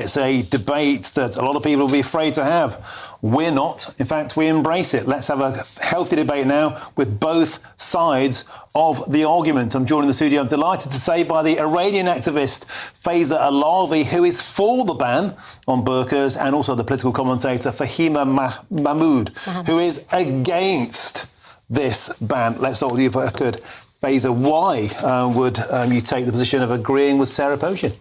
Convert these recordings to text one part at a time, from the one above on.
it's a debate that a lot of people will be afraid to have. We're not. In fact, we embrace it. Let's have a healthy debate now with both sides of the argument. I'm joined in the studio, I'm delighted to say, by the Iranian activist Faezeh Alavi, who is for the ban on burkas, and also the political commentator Fahima Mahmood, who is against this ban. Let's start with you, if I could. Faezeh, why would you take the position of agreeing with Sarah Poshin?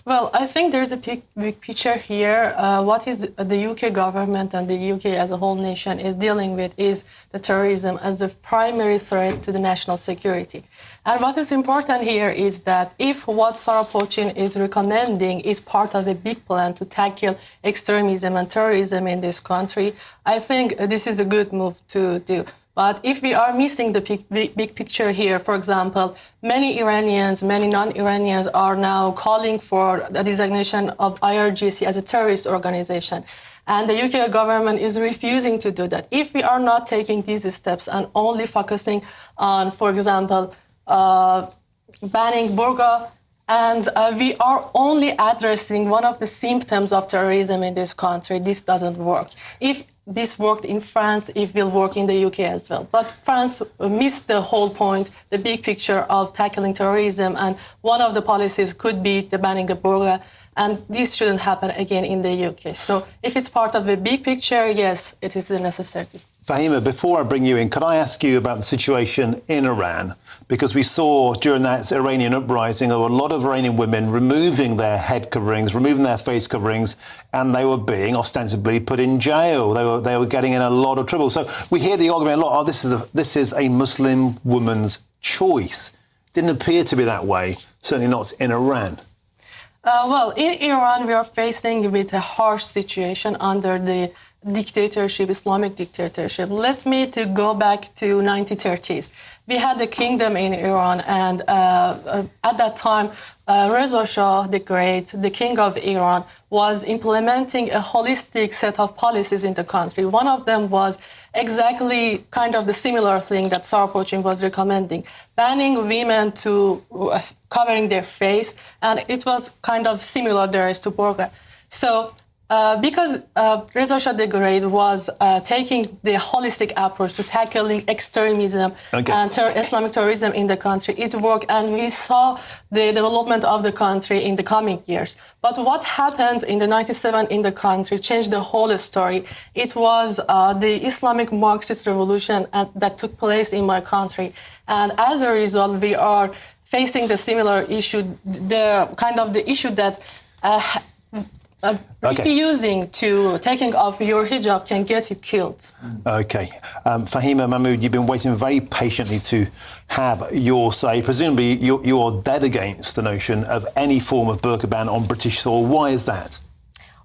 Well, I think there's a big picture here. What is the UK government and the UK as a whole nation is dealing with is the terrorism as the primary threat to the national security. And what is important here is that if what Sarah Poshin is recommending is part of a big plan to tackle extremism and terrorism in this country, I think this is a good move to do. But if we are missing the big picture here, for example, many Iranians, many non-Iranians are now calling for the designation of IRGC as a terrorist organization. And the UK government is refusing to do that. If we are not taking these steps and only focusing on, for example, banning burqa, and we are only addressing one of the symptoms of terrorism in this country, this doesn't work. If this worked in France, it will work in the UK as well. But France missed the whole point, the big picture of tackling terrorism, and one of the policies could be the banning of burqa, and this shouldn't happen again in the UK. So if it's part of a big picture, yes, it is a necessity. Fahima, before I bring you in, could I ask you about the situation in Iran? Because we saw during that Iranian uprising a lot of Iranian women removing their head coverings, removing their face coverings, and they were being ostensibly put in jail. They were getting in a lot of trouble. So we hear the argument a lot, this is a Muslim woman's choice. Didn't appear to be that way, certainly not in Iran. Well, in Iran, we are facing with a harsh situation under the dictatorship, Islamic dictatorship. Let me to go back to 1930s. We had the kingdom in Iran, and at that time, Reza Shah the Great, the king of Iran, was implementing a holistic set of policies in the country. One of them was exactly kind of the similar thing that Sarah Poshin was recommending, banning women to covering their face, and it was kind of similar there to burqa. So because Reza Shah the Great was taking the holistic approach to tackling extremism and Islamic terrorism in the country, it worked, and we saw the development of the country in the coming years. But what happened in the 97 in the country changed the whole story. It was the Islamic Marxist revolution that took place in my country. And as a result, we are facing the similar issue, the kind of the issue that refusing to taking off your hijab can get you killed. OK. Fahima Mahmood, you've been waiting very patiently to have your say. Presumably you are dead against the notion of any form of burqa ban on British soil. Why is that?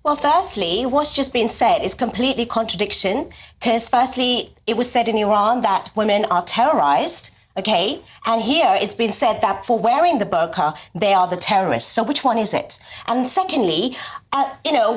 Well, firstly, what's just been said is completely contradiction, because firstly, it was said in Iran that women are terrorized. OK, and here it's been said that for wearing the burqa, they are the terrorists. So which one is it? And secondly,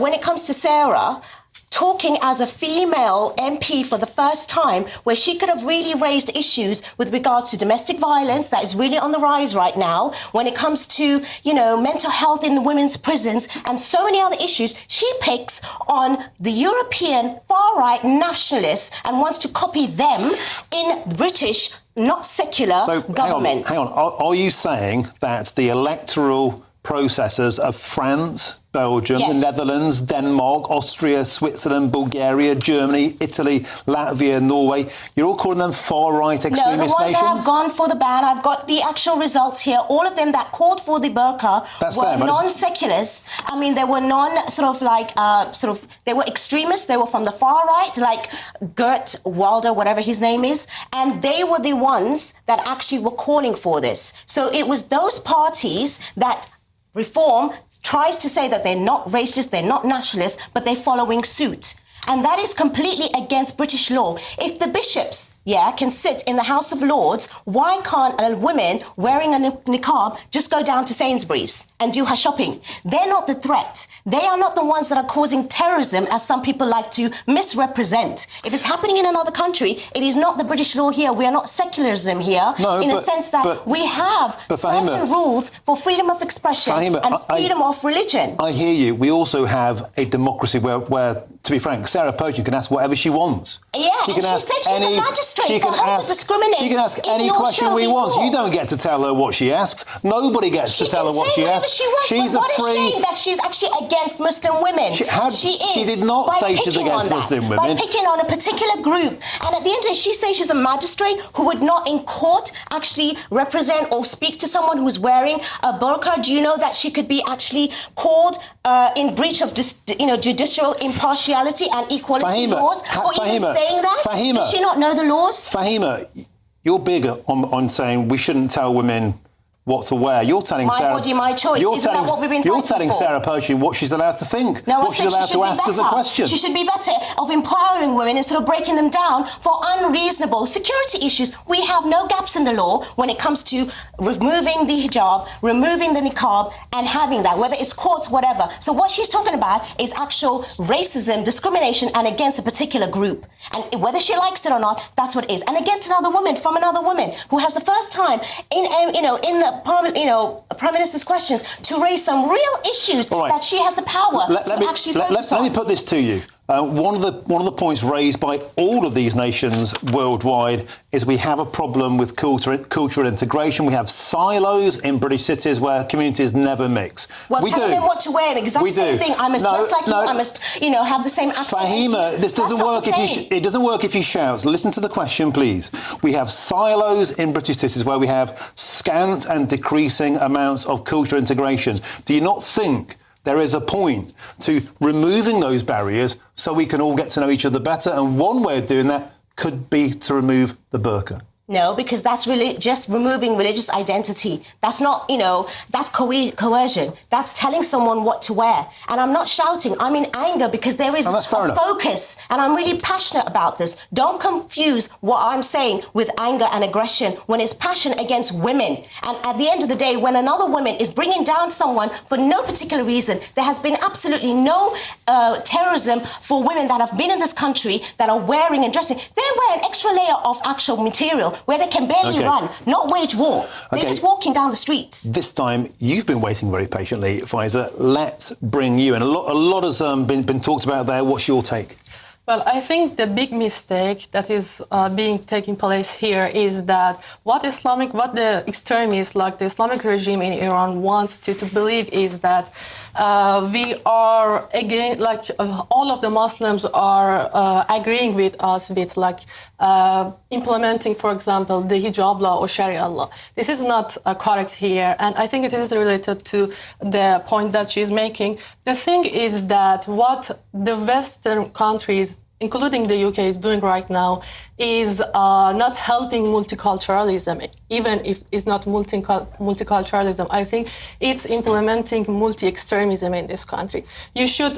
when it comes to Sarah, talking as a female MP for the first time, where she could have really raised issues with regards to domestic violence that is really on the rise right now, when it comes to, mental health in the women's prisons and so many other issues, she picks on the European far-right nationalists and wants to copy them in British, not secular government. Hang on. Are you saying that the electoral processes of France, Belgium, the Netherlands, Denmark, Austria, Switzerland, Bulgaria, Germany, Italy, Latvia, Norway, you're all calling them far-right extremist nations? No, the ones that have gone for the ban, I've got the actual results here. All of them that called for the burqa were non-secularists. I mean, they were they were extremists. They were from the far right, like Geert Wilders, whatever his name is. And they were the ones that actually were calling for this. So it was those parties that Reform tries to say that they're not racist, they're not nationalist, but they're following suit. And that is completely against British law. If the bishops, can sit in the House of Lords, why can't a woman wearing a niqab just go down to Sainsbury's and do her shopping? They're not the threat. They are not the ones that are causing terrorism, as some people like to misrepresent. If it's happening in another country, it is not the British law here. We are not secularism here, a sense that we have certain rules for freedom of expression and freedom of religion. I hear you. We also have a democracy where, to be frank, Sarah Potion can ask whatever she wants. Yeah, she said she's a magistrate. For her to discriminate. She can ask any question we want. You don't get to tell her what she asks. Nobody gets to tell her what she asks. She's a free. What a shame that she's actually against Muslim women. She did not say she's against Muslim women. By picking on a particular group. And at the end of the day, she says she's a magistrate who would not in court actually represent or speak to someone who's wearing a burqa. Do you know that she could be actually called in breach of judicial impartiality and equality laws for even saying that? Does she not know the laws? Fahima, you're big on saying we shouldn't tell women what to wear. You're telling my Sarah... body, my choice. Isn't that what we've been fighting You're telling for? Sarah Potion what she's allowed to think, what she's allowed to ask as a question. She should be better of empowering women instead of breaking them down for unreasonable security issues. We have no gaps in the law when it comes to removing the hijab, removing the niqab, and having that, whether it's courts, whatever. So what she's talking about is actual racism, discrimination, and against a particular group. And whether she likes it or not, that's what it is. And against another woman, from another woman, who has the first time in the Prime Minister's questions to raise some real issues that she has the power to actually focus on. Let me put this to you. One of the points raised by all of these nations worldwide is we have a problem with cultural integration. We have silos in British cities where communities never mix. Well, tell them what to wear. The exact same thing. I must dress like you. I must, have the same accent. Fahima, this doesn't work it doesn't work if you shout. Listen to the question, please. We have silos in British cities where we have scant and decreasing amounts of cultural integration. Do you not think there is a point to removing those barriers so we can all get to know each other better? And one way of doing that could be to remove the burqa. No, because that's really just removing religious identity. That's not, that's coercion. That's telling someone what to wear. And I'm not shouting. I'm in anger because there is a focus. And I'm really passionate about this. Don't confuse what I'm saying with anger and aggression when it's passion against women. And at the end of the day, when another woman is bringing down someone for no particular reason, there has been absolutely no terrorism for women that have been in this country that are wearing and dressing. They wear an extra layer of actual material where they can barely run, not wage war. They're just walking down the streets. This time, you've been waiting very patiently, Faezeh. Let's bring you in. A lot has been talked about there. What's your take? Well, I think the big mistake that is taking place here is that what the extremists, like the Islamic regime in Iran, wants to believe is that we are again, all of the Muslims are agreeing with us with implementing, for example, the hijab law or Sharia law. This is not correct here, and I think it is related to the point that she's making. The thing is that what the Western countries, including the UK, is doing right now is not helping multiculturalism, even if it's not multiculturalism. I think it's implementing multi-extremism in this country. You should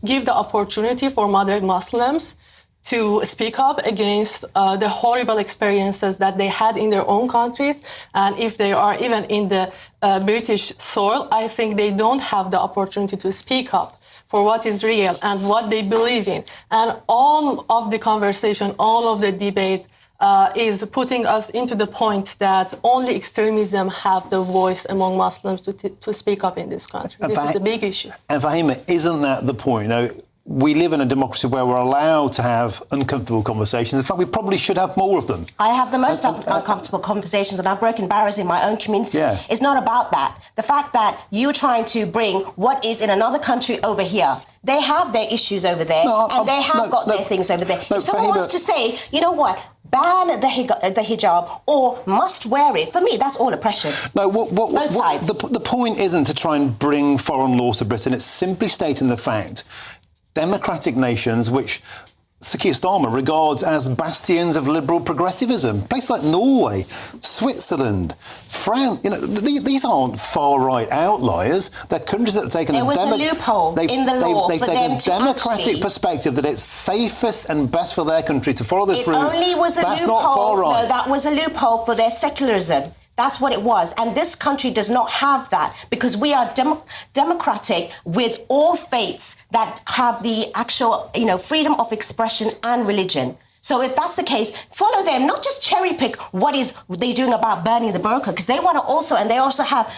give the opportunity for moderate Muslims to speak up against the horrible experiences that they had in their own countries. And if they are even in the British soil, I think they don't have the opportunity to speak up for what is real and what they believe in. And all of the conversation, all of the debate is putting us into the point that only extremism have the voice among Muslims to speak up in this country. This is a big issue. And Fahima, isn't that the point? We live in a democracy where we're allowed to have uncomfortable conversations. In fact, we probably should have more of them. I have the most uncomfortable conversations, and I've broken barriers in my own community. Yeah. It's not about that. The fact that you're trying to bring what is in another country over here, they have their issues over there, and they have got their things over there. If someone wants to say, you know what, ban the hijab or must wear it, for me, that's all oppression. No, both sides. The point isn't to try and bring foreign laws to Britain. It's simply stating the fact democratic nations which Sakistama regards as bastions of liberal progressivism. Places like Norway, Switzerland, France, these aren't far-right outliers. They're countries that have taken a loophole in the law they've for taken them a to democratic perspective that it's safest and best for their country to follow this route. It only was a That's loophole. not far-right. No, that was a loophole for their secularism. That's what it was. And this country does not have that because we are democratic with all faiths that have the actual, freedom of expression and religion. So if that's the case, follow them, not just cherry pick what they're doing about burning the burqa, because they want to also, and they also have,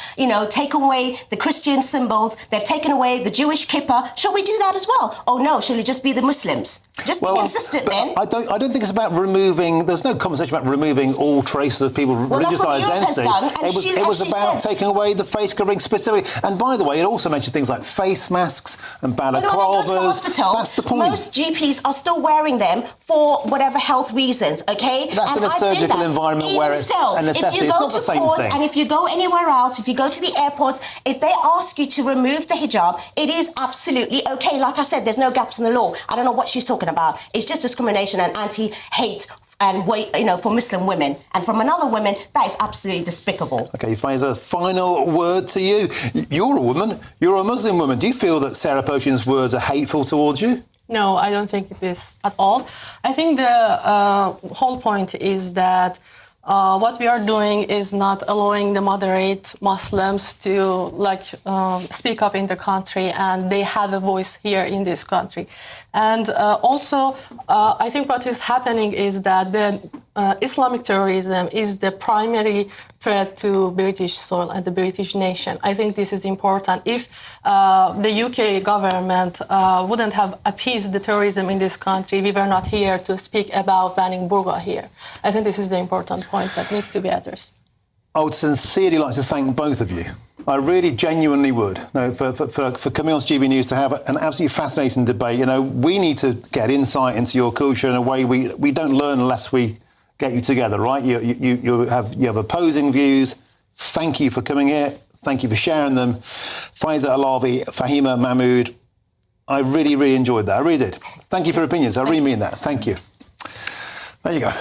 taken away the Christian symbols, they've taken away the Jewish kippah. Shall we do that as well? Oh no, shall it just be the Muslims? Just be consistent then. I don't think it's about removing, there's no conversation about removing all traces of people's religious identity. It was about taking away the face covering specifically. And by the way, it also mentioned things like face masks and balaclavas. That's the point. Most GPs are still wearing them for whatever health reasons, okay? That's in a surgical environment where it's a necessity. It's not the same thing. And if you go anywhere else, if you go to the airports, if they ask you to remove the hijab, it is absolutely okay. Like I said, there's no gaps in the law. I don't know what she's talking about. It's just discrimination and anti-hate and for Muslim women. And from another woman, that is absolutely despicable. Okay, Faezeh, final word to you. You're a woman. You're a Muslim woman. Do you feel that Sarah Potion's words are hateful towards you? No, I don't think it is at all. I think the whole point is that what we are doing is not allowing the moderate Muslims to speak up in the country, and they have a voice here in this country. And also, I think what is happening is that the Islamic terrorism is the primary threat to British soil and the British nation. I think this is important. If the UK government wouldn't have appeased the terrorism in this country, we were not here to speak about banning burqa here. I think this is the important point that needs to be addressed. I would sincerely like to thank both of you. I really genuinely would, for coming on to GBNews to have an absolutely fascinating debate. We need to get insight into your culture in a way we don't learn unless we get you together, right? You have opposing views. Thank you for coming here. Thank you for sharing them. Faezeh Alavi, Fahima Mahmood, I really, really enjoyed that. I really did. Thank you for your opinions. I really mean that. Thank you. There you go.